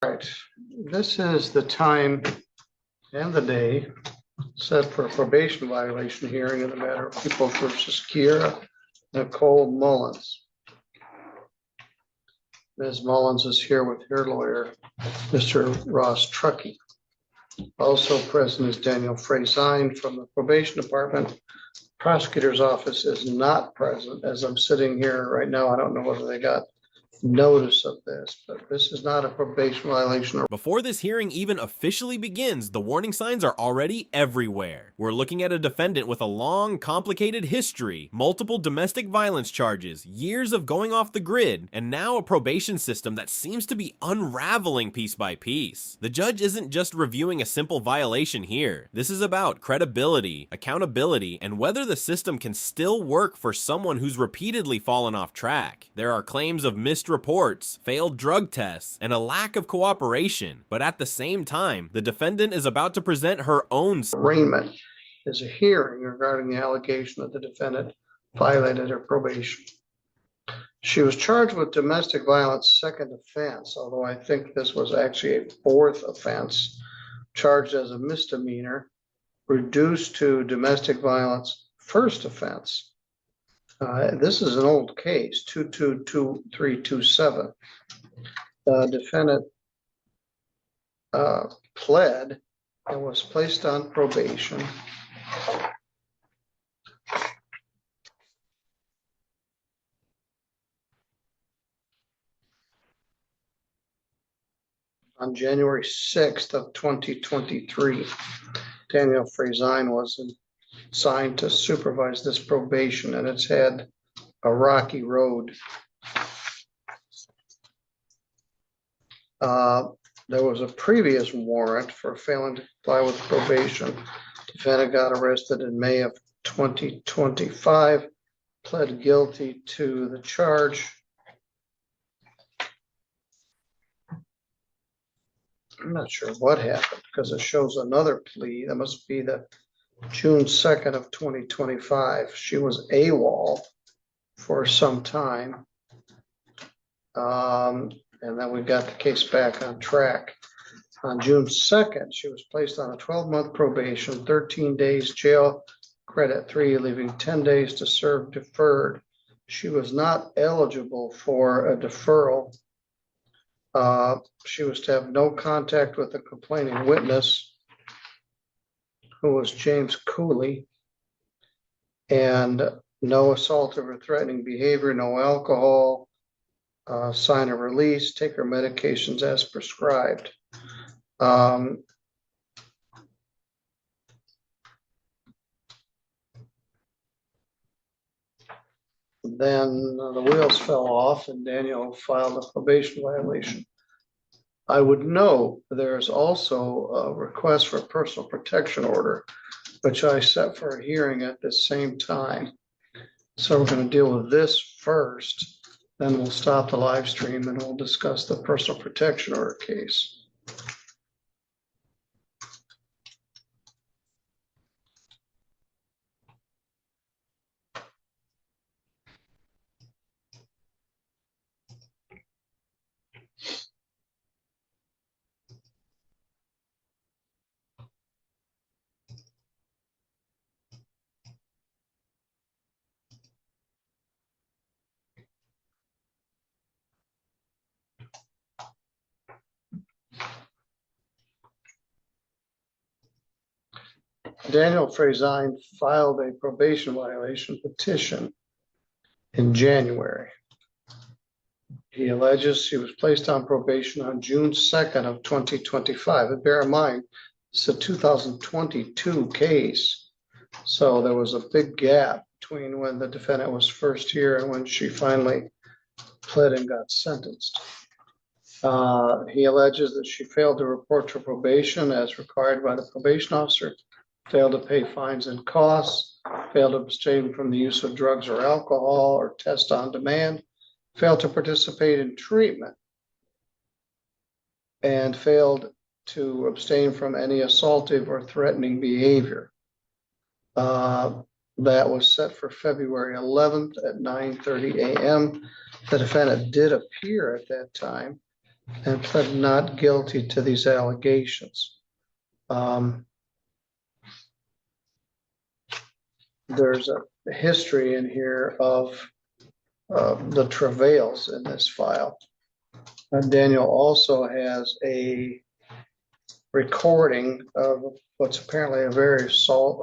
Right, this is the time and the day set for a probation violation hearing in the matter of People versus Kiera Nicole Mullins. Ms. Mullins is here with her lawyer, Mr. Ross Truckee. Also present is Daniel Frazine from the probation department. Prosecutor's office is not present as I'm sitting here right now. I don't know whether they got notice of this, but this is not a probation violation. Before this hearing even officially begins, the warning signs are already everywhere. We're looking at a defendant with a long, complicated history, multiple domestic violence charges, years of going off the grid, and now a probation system that seems to be unraveling piece by piece. The judge isn't just reviewing a simple violation here. This is about credibility, accountability, and whether the system can still work for someone who's repeatedly fallen off track. There are claims of missed reports, failed drug tests, and a lack of cooperation. But at the same time, the defendant is about to present her own arraignment is a hearing regarding the allegation that the defendant violated her probation. She was charged with domestic violence second offense, although I think this was actually a fourth offense, charged as a misdemeanor, reduced to domestic violence first offense. This is an old case, 222327. The defendant pled and was placed on probation. On January 6th of 2023, Daniel Frazine was assigned to supervise this probation, and it's had a rocky road. There was a previous warrant for failing to comply with probation. Defendant got arrested in May of 2025, pled guilty to the charge. I'm not sure what happened because it shows another plea. That must be the June 2nd of 2025. She was AWOL for some time. And then we got the case back on track. On June 2nd, she was placed on a 12-month probation, 13 days jail, credit 3, leaving 10 days to serve deferred. She was not eligible for a deferral. She was to have no contact with the complaining witness, who was James Cooley, and no assaultive or threatening behavior, no alcohol, sign of release, take her medications as prescribed. Then the wheels fell off and Daniel filed a probation violation. I would note there's also a request for a personal protection order, which I set for a hearing at the same time. So we're going to deal with this first, then we'll stop the live stream and we'll discuss the personal protection order case. Daniel Frazine filed a probation violation petition in January. He alleges she was placed on probation on June 2nd of 2025. And bear in mind, it's a 2022 case. So there was a big gap between when the defendant was first here and when she finally pled and got sentenced. He alleges that she failed to report to probation as required by the probation officer, failed to pay fines and costs, failed to abstain from the use of drugs or alcohol or test on demand, failed to participate in treatment, and failed to abstain from any assaultive or threatening behavior. That was set for February 11th at 9:30 a.m. The defendant did appear at that time. and pled not guilty to these allegations. There's a history in here of the travails in this file. Daniel also has a recording of what's apparently a very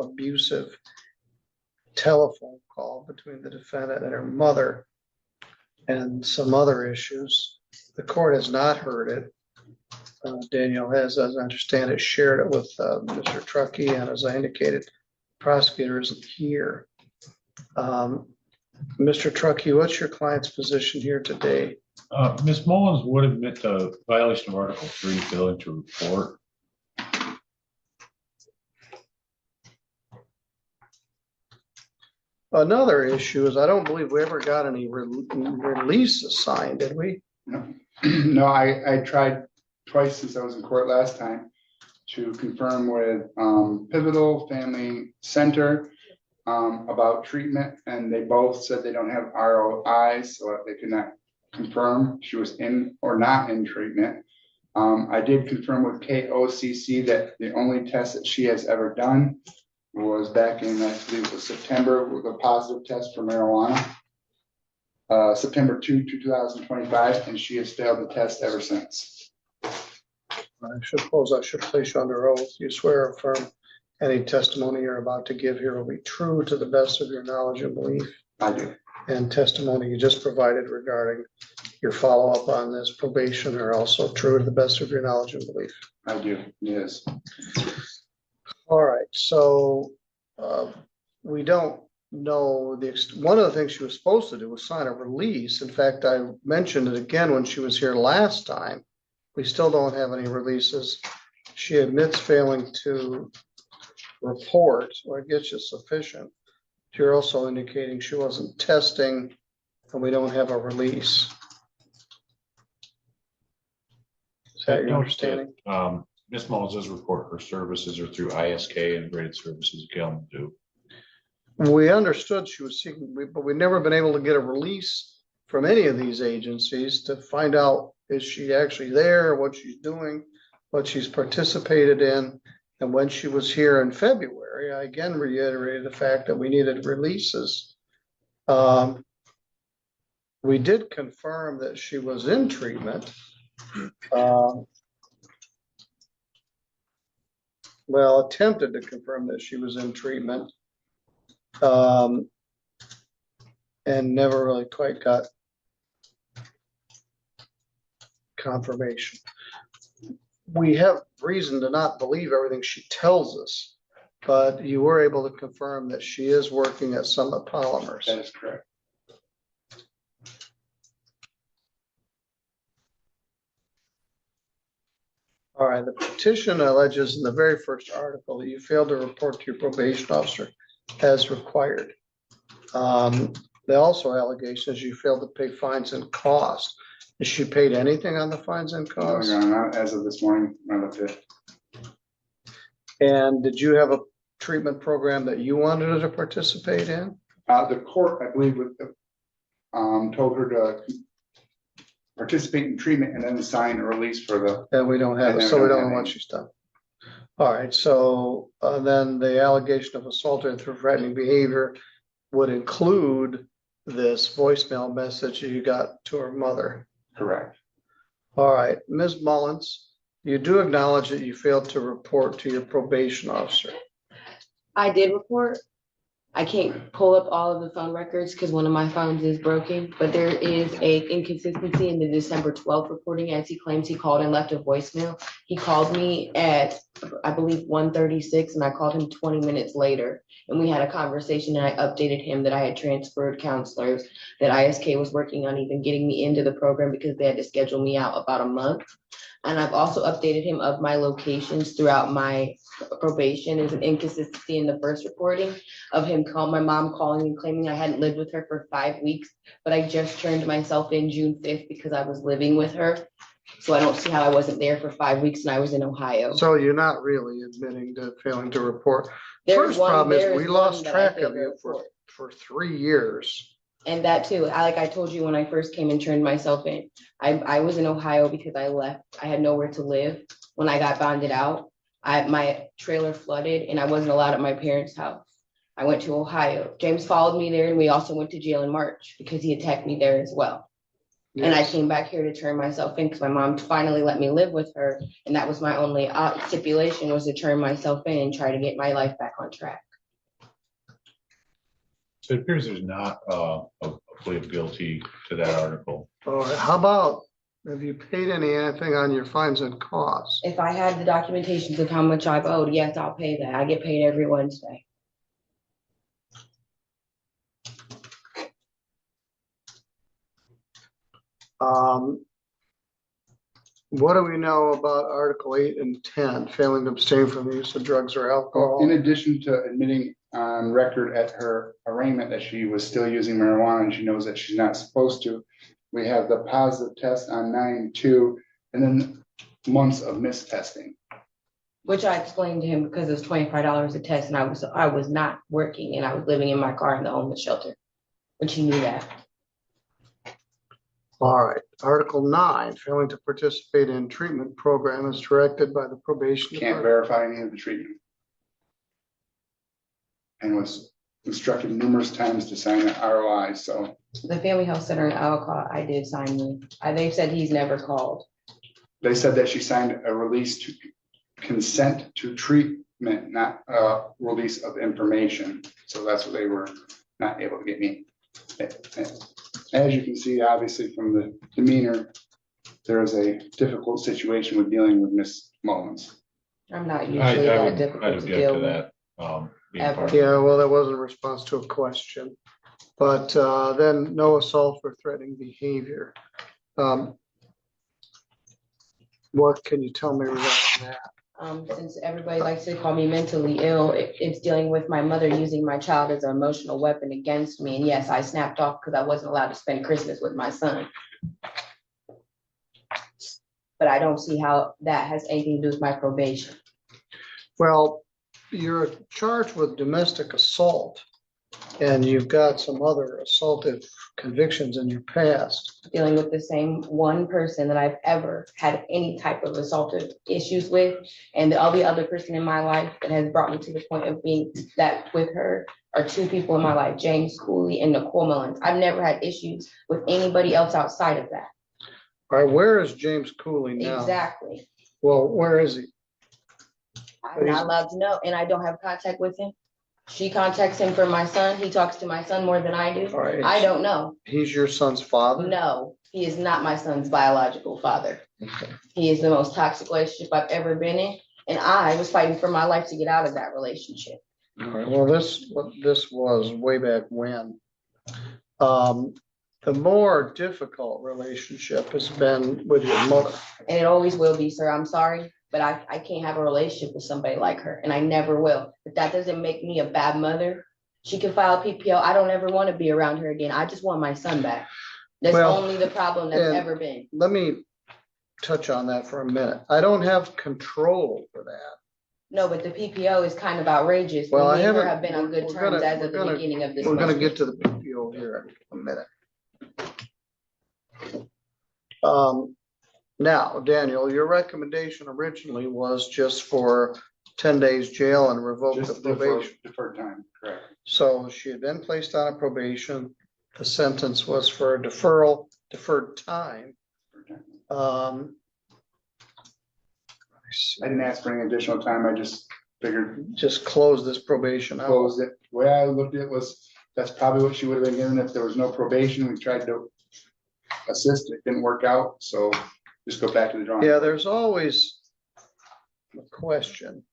abusive telephone call between the defendant and her mother and some other issues. The court has not heard it. Daniel has, as I understand it, shared it with Mr. Truckee, and as I indicated, the prosecutor isn't here. Mr. Truckee, what's your client's position here today? Ms. Mullins would admit to violation of Article 3, failing to report. Another issue is I don't believe we ever got any releases signed, did we? No, I tried twice since I was in court last time to confirm with Pivotal Family Center about treatment, and they both said they don't have ROIs, so they could not confirm she was in or not in treatment. I did confirm with KOCC that the only test that she has ever done was back in, I believe it was September, with a positive test for marijuana. September 2, 2025, and she has failed the test ever since. I suppose I should place you under oath. You swear or affirm any testimony you're about to give here will be true to the best of your knowledge and belief? I do. And testimony you just provided regarding your follow-up on this probation are also true to the best of your knowledge and belief? I do, yes. All right, so we don't know one of the things she was supposed to do was sign a release. In fact, I mentioned it again when she was here last time. We still don't have any releases. She admits failing to report, or I guess it's sufficient. You're also indicating she wasn't testing, and we don't have a release. Is that your understanding? Ms. Mullins does report her services are through ISK, Integrated Services Kalamazoo. We understood she was seeking, but we've never been able to get a release from any of these agencies to find out, is she actually there, what she's doing, what she's participated in. And when she was here in February, I again reiterated the fact that we needed releases. We did confirm that she was in treatment. Well, attempted to confirm that she was in treatment, and never really quite got confirmation. We have reason to not believe everything she tells us, but you were able to confirm that she is working at Summit Polymers. That is correct. All right, the petition alleges in the very first article that you failed to report to your probation officer as required. The also allegations you failed to pay fines and costs. Has she paid anything on the fines and costs? No, not as of this morning, on the 5th. And did you have a treatment program that you wanted her to participate in? The court, I believe, told her to participate in treatment and then sign a release for the. And we don't have it, so we don't know what she's done. All right, so then the allegation of assault and threatening behavior would include this voicemail message you got to her mother. Correct. All right, Ms. Mullins, you do acknowledge that you failed to report to your probation officer. I did report. I can't pull up all of the phone records because one of my phones is broken, but there is a inconsistency in the December 12th reporting, as he claims he called and left a voicemail. He called me at, I believe, 1:36, and I called him 20 minutes later, and we had a conversation, and I updated him that I had transferred counselors, that ISK was working on even getting me into the program because they had to schedule me out about a month. And I've also updated him of my locations throughout my probation. Is an inconsistency in the first reporting of him my mom calling and claiming I hadn't lived with her for 5 weeks, but I just turned myself in June 5th because I was living with her. So I don't see how I wasn't there for 5 weeks and I was in Ohio. So you're not really admitting to failing to report. First problem is we lost track of you for 3 years. And that too, like I told you when I first came and turned myself in, I was in Ohio because I left. I had nowhere to live when I got bonded out. My trailer flooded and I wasn't allowed at my parents' house. I went to Ohio. James followed me there and we also went to jail in March because he attacked me there as well. And I Yes. came back here to turn myself in because my mom finally let me live with her. And that was my only stipulation, was to turn myself in and try to get my life back on track. So it appears there's not a plea of guilty to that article. All right, how about, have you paid anything on your fines and costs? If I had the documentations of how much I've owed, yes, I'll pay that. I get paid every Wednesday. What do we know about Article 8 and 10, failing to abstain from the use of drugs or Well, alcohol? in addition to admitting on record at her arraignment that she was still using marijuana and she knows that she's not supposed to, we have the positive test on 9/2 and then months of mistesting. Which I explained to him because it was $25 a test and I was not working and I was living in my car in the homeless shelter. But he knew that. All right, Article 9, failing to participate in treatment program as directed by the probation Can't department. verify any of the treatment. And was instructed numerous times to sign an ROI, so The Family Health Center in Alcott, I did sign with. They said he's never called. they said that she signed a release to consent to treatment, not a release of information. So that's what they were not able to get me. As you can see, obviously from the demeanor, there is a difficult situation with dealing with Miss Mullins. I'm not I usually that would, I'd difficult to object deal to with. that. Being Ever. part of Yeah, well, that wasn't a response to a question. But then no assault or threatening behavior. What can you tell me regarding that? Since everybody likes to call me mentally ill, it's dealing with my mother using my child as an emotional weapon against me. And yes, I snapped off because I wasn't allowed to spend Christmas with my son. But I don't see how that has anything to do with my probation. Well, you're charged with domestic assault and you've got some other assaultive convictions in your past. Dealing with the same one person that I've ever had any type of assaultive issues with. And the only other person in my life that has brought me to the point of being that with her are two people in my life, James Cooley and Nicole Mullins. I've never had issues with anybody else outside of that. All right, where is James Cooley now? Exactly. Well, where is he? I'm not allowed to know, and I don't have contact with him. She contacts him for my son. He talks to my son more than I do. All right. I don't know. He's your son's father? No, he is not my son's biological father. Okay. He is the most toxic relationship I've ever been in, and I was fighting for my life to get out of that relationship. All right, well, this was way back when. The more difficult relationship has been with your mother. And it always will be, sir. I'm sorry, but I can't have a relationship with somebody like her, and I never will. But that doesn't make me a bad mother. She can file PPO. I don't ever want to be around her again. I just want my son back. That's Well, only the problem that's and- ever been. Let me touch on that for a minute. I don't have control for that. No, but the PPO is kind of outrageous. Well, I Me and her haven't- have been on good we're terms gonna- as we're of the gonna- beginning of this We're gonna month. get to the PPO here in a minute. Now, Daniel, your recommendation originally was just for 10 days jail and revoke the Just probation. deferred time, correct. So she had been placed on a probation. The sentence was for a deferred time. I didn't ask for any additional time. I just figured Just close this probation out. closed it. The way I looked at it was, that's probably what she would have been given if there was no probation. We tried to assist, it didn't work out, so just go back to the drawing. Yeah, there's always a question.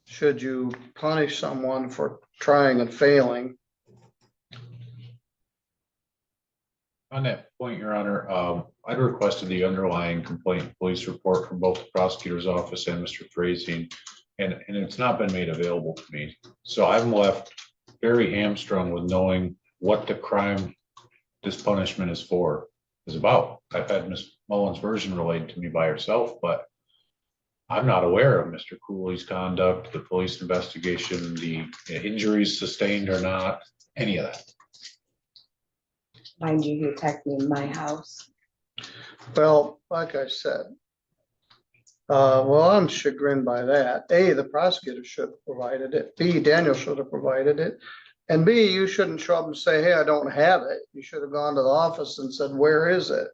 Should you punish someone for trying and failing? On that point, Your Honor, I'd requested the underlying complaint police report from both the prosecutor's office and Mr. Frazing, and it's not been made available to me. So I'm left very hamstrung with knowing what the crime this punishment is about. I've had Ms. Mullins' version relayed to me by herself, but I'm not aware of Mr. Cooley's conduct, the police investigation, the injuries sustained or not, any of that. Mind you, he attacked me in my house. Well, like I said, well, I'm chagrined by that. A, the prosecutor should have provided it. B, Daniel should have provided it. And B, you shouldn't show up and say, hey, I don't have it. You should have gone to the office and said, where is it?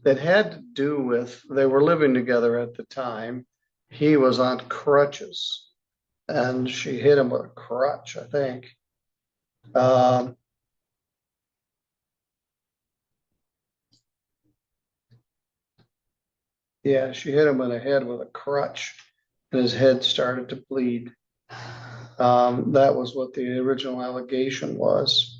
It had to do with, they were living together at the time. He was on crutches and she hit him with a crutch, I think. Yeah, she hit him in the head with a crutch and his head started to bleed. That was what the original allegation was.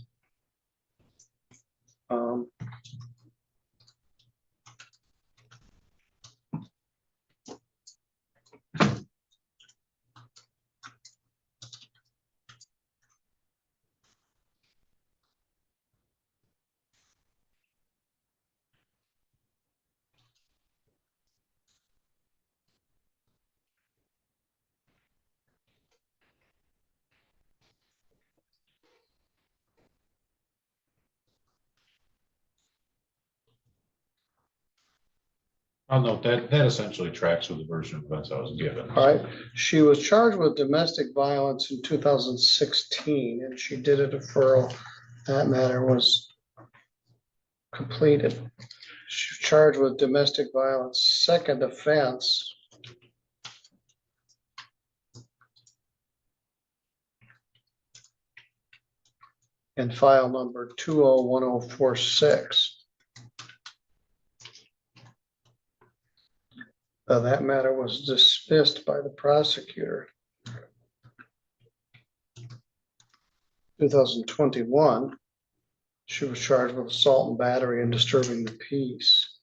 I'll note that essentially tracks with the version of events I was given. All right, she was charged with domestic violence in 2016 and she did a deferral. That matter was completed. She was charged with domestic violence, second offense. And file number 201046. That matter was dismissed by the prosecutor. 2021, she was charged with assault and battery and disturbing the peace.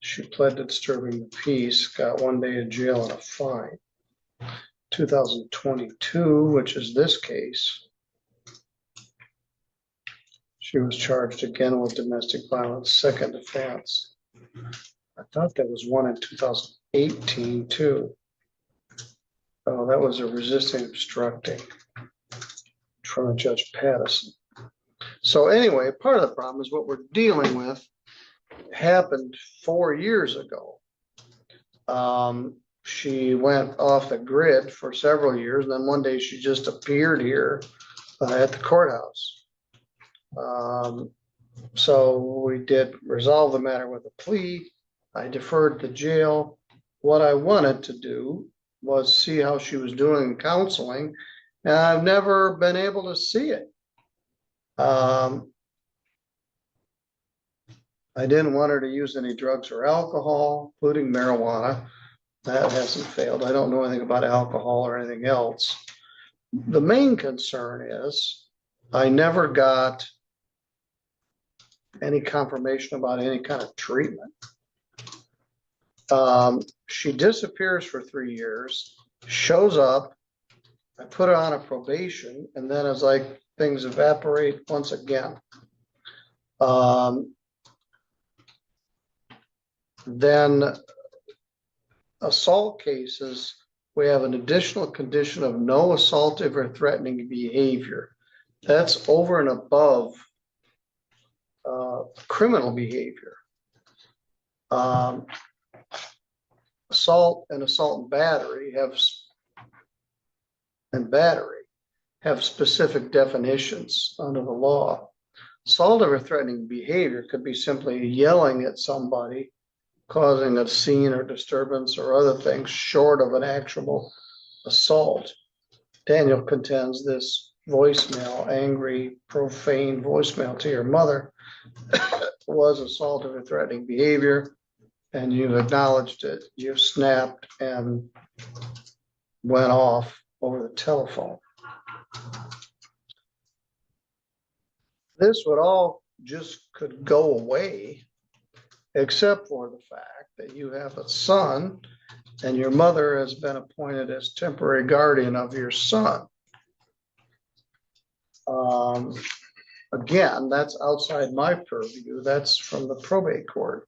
She pled to disturbing the peace, got 1 day in jail and a fine. 2022, which is this case, she was charged again with domestic violence, second offense. I thought there was one in 2018 too. Oh, that was a resisting obstructing from Judge Pattison. So anyway, part of the problem is what we're dealing with happened 4 years ago. She went off the grid for several years, and then one day she just appeared here at the courthouse. So we did resolve the matter with a plea. I deferred to jail. What I wanted to do was see how she was doing in counseling, and I've never been able to see it. I didn't want her to use any drugs or alcohol, including marijuana. That hasn't failed. I don't know anything about alcohol or anything else. The main concern is I never got any confirmation about any kind of treatment. She disappears for 3 years, shows up, I put her on a probation, and then it's like things evaporate once again. Then assault cases, we have an additional condition of no assaultive or threatening behavior. That's over and above criminal behavior. Assault and battery have specific definitions under the law. Assaultive or threatening behavior could be simply yelling at somebody, causing a scene or disturbance or other things short of an actual assault. Daniel contends this voicemail, angry, profane voicemail to your mother was assaultive or threatening behavior, and you've acknowledged it, you've snapped and went off over the telephone. This would all just could go away, except for the fact that you have a son and your mother has been appointed as temporary guardian of your son. Again, that's outside my purview. That's from the probate court.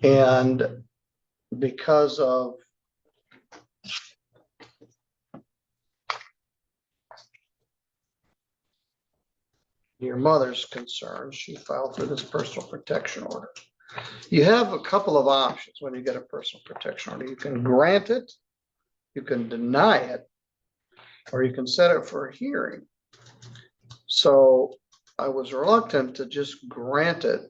And because of your mother's concerns, she filed for this personal protection order. You have a couple of options when you get a personal protection order. You can grant it, you can deny it, or you can set it for a hearing. So I was reluctant to just grant it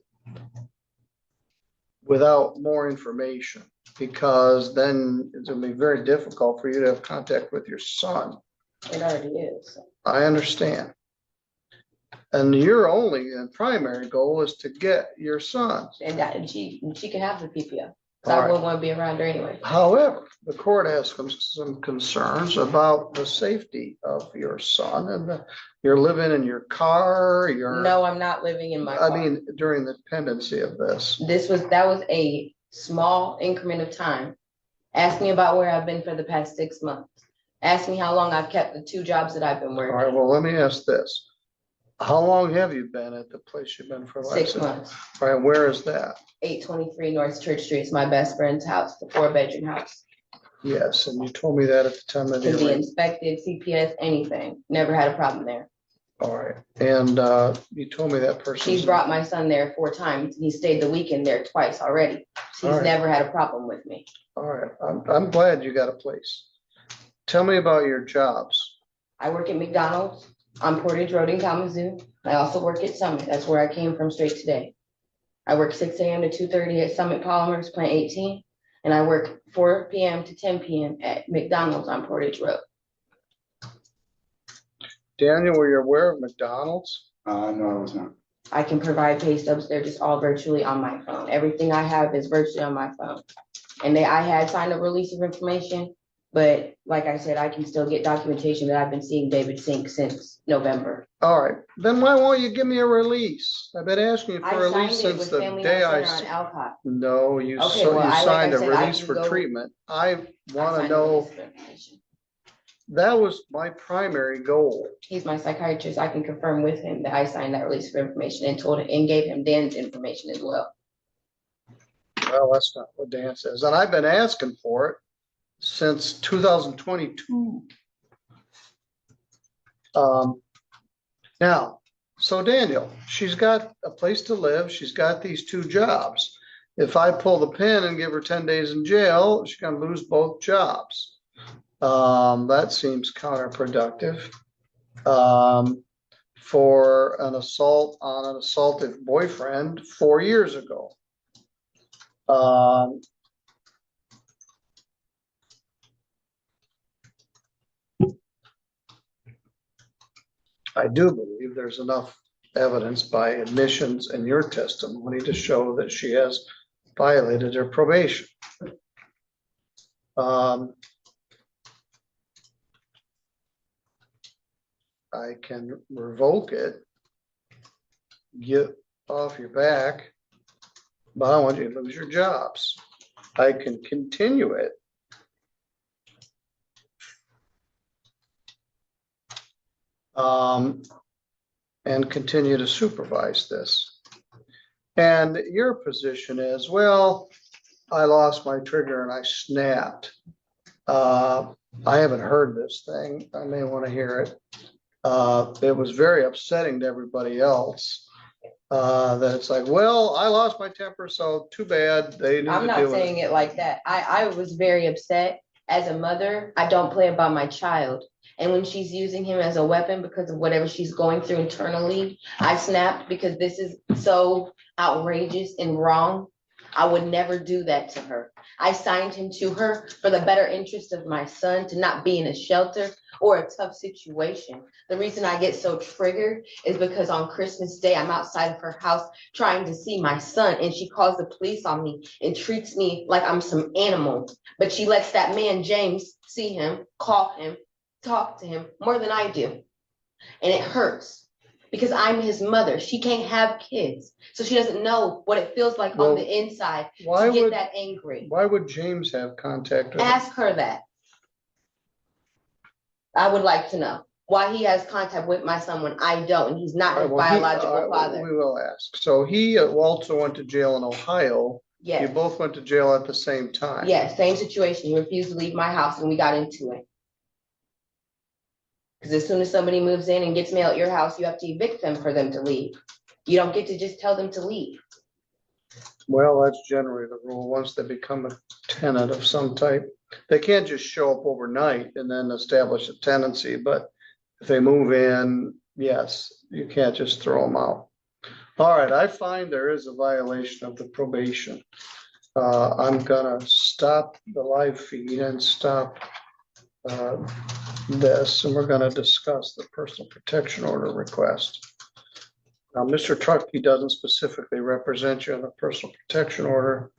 without more information, because then it's gonna be very difficult for you to have contact with your son. It already is. I understand. And your only and primary goal is to get your son. And she can have the PPO. So All I right. wouldn't want to be around her anyway. However, the court has some concerns about the safety of your son, and you're living in your car, No, I'm not living in my car. I mean, during the pendency of this. That was a small increment of time. Ask me about where I've been for the past 6 months. Ask me how long I've kept the 2 jobs that I've been All right, working. well, let me ask this. How long have you been at the place you've been for? 6 months. All right, where is that? 823 North Church Street. It's my best friend's house, the 4-bedroom house. Yes, and you told me that at the time of Can be the. inspected, CPS, anything. Never had a problem there. All right, and you told me that person. She's brought my son there 4 times. He stayed the weekend there twice already. She's All right. never had a problem with me. All right, I'm glad you got a place. Tell me about your jobs. I work at McDonald's on Portage Road in Kalamazoo. I also work at Summit. That's where I came from straight today. I work 6 a.m. to 2:30 at Summit Polymers, Plant 18, and I work 4 p.m. to 10 p.m. at McDonald's on Portage Road. Daniel, were you aware of McDonald's? No, I was not. I can provide pay stubs. They're just all virtually on my phone. Everything I have is virtually on my phone. And I had signed a release of information, but like I said, I can still get documentation that I've been seeing David Sink since November. All right, then why won't you give me a release? I've been asking you for a I signed release it since with the Family day Health I. Center on Alcott. No, you Okay, well, you signed a like I said, I release can for go- treatment. I I want to signed a know, release of information. that was my primary goal. He's my psychiatrist. I can confirm with him that I signed that release of information and told and gave him Dan's information as well. Well, that's not what Dan says, and I've been asking for it since 2022. Now, so Daniel, she's got a place to live, she's got these 2 jobs. If I pull the pin and give her 10 days in jail, she's gonna lose both jobs. That seems counterproductive. For an assault on an assaultive boyfriend 4 years ago. I do believe there's enough evidence by admissions in your testimony to show that she has violated her probation. I can revoke it, get off your back, but I don't want you to lose your jobs. I can continue it. And continue to supervise this. And your position is, well, I lost my trigger and I snapped. I haven't heard this thing. I may want to hear it. It was very upsetting to everybody else. That it's like, well, I lost my temper, so too bad. They need I'm to not deal with saying it. it like that. I was very upset. As a mother, I don't play about my child. And when she's using him as a weapon because of whatever she's going through internally, I snapped because this is so outrageous and wrong. I would never do that to her. I signed him to her for the better interest of my son to not be in a shelter or a tough situation. The reason I get so triggered is because on Christmas Day, I'm outside of her house trying to see my son, and she calls the police on me and treats me like I'm some animal. But she lets that man, James, see him, call him, talk to him more than I do. And it hurts. Because I'm his mother. She can't have kids. So she doesn't know what it feels like Well, on the inside Why to get would, that angry. why would James have contact with her? Ask her that. I would like to know why he has contact with my son when I don't, and he's not his Well, biological father. We will ask. So he also went to jail in Ohio. You Yes, both went to jail at the same time. yes, same situation. He refused to leave my house and we got into it. Because as soon as somebody moves in and gets mail at your house, you have to evict them for them to leave. You don't get to just tell them to leave. Well, that's generally the rule. Once they become a tenant of some type, they can't just show up overnight and then establish a tenancy, but if they move in, yes, you can't just throw them out. All right, I find there is a violation of the probation. I'm gonna stop the live feed and stop this, and we're gonna discuss the personal protection order request. Now, Mr. Truckee doesn't specifically represent you in the personal protection order,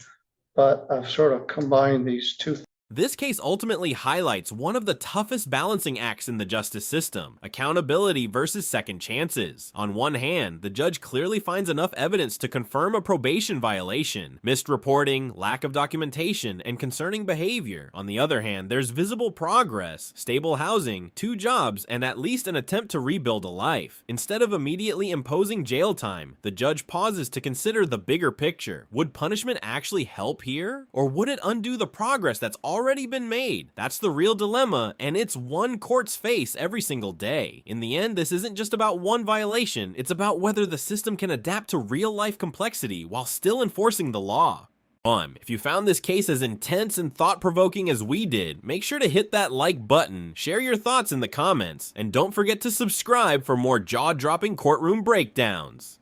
but I've sort of combined these two. This case ultimately highlights one of the toughest balancing acts in the justice system: accountability versus second chances. On one hand, the judge clearly finds enough evidence to confirm a probation violation, missed reporting, lack of documentation, and concerning behavior. On the other hand, there's visible progress, stable housing, 2 jobs, and at least an attempt to rebuild a life. Instead of immediately imposing jail time, the judge pauses to consider the bigger picture. Would punishment actually help here? Or would it undo the progress that's already been made? That's the real dilemma, and it's one court's face every single day. In the end, this isn't just about one violation, it's about whether the system can adapt to real-life complexity while still enforcing the law. If you found this case as intense and thought-provoking as we did, make sure to hit that like button, share your thoughts in the comments, and don't forget to subscribe for more jaw-dropping courtroom breakdowns.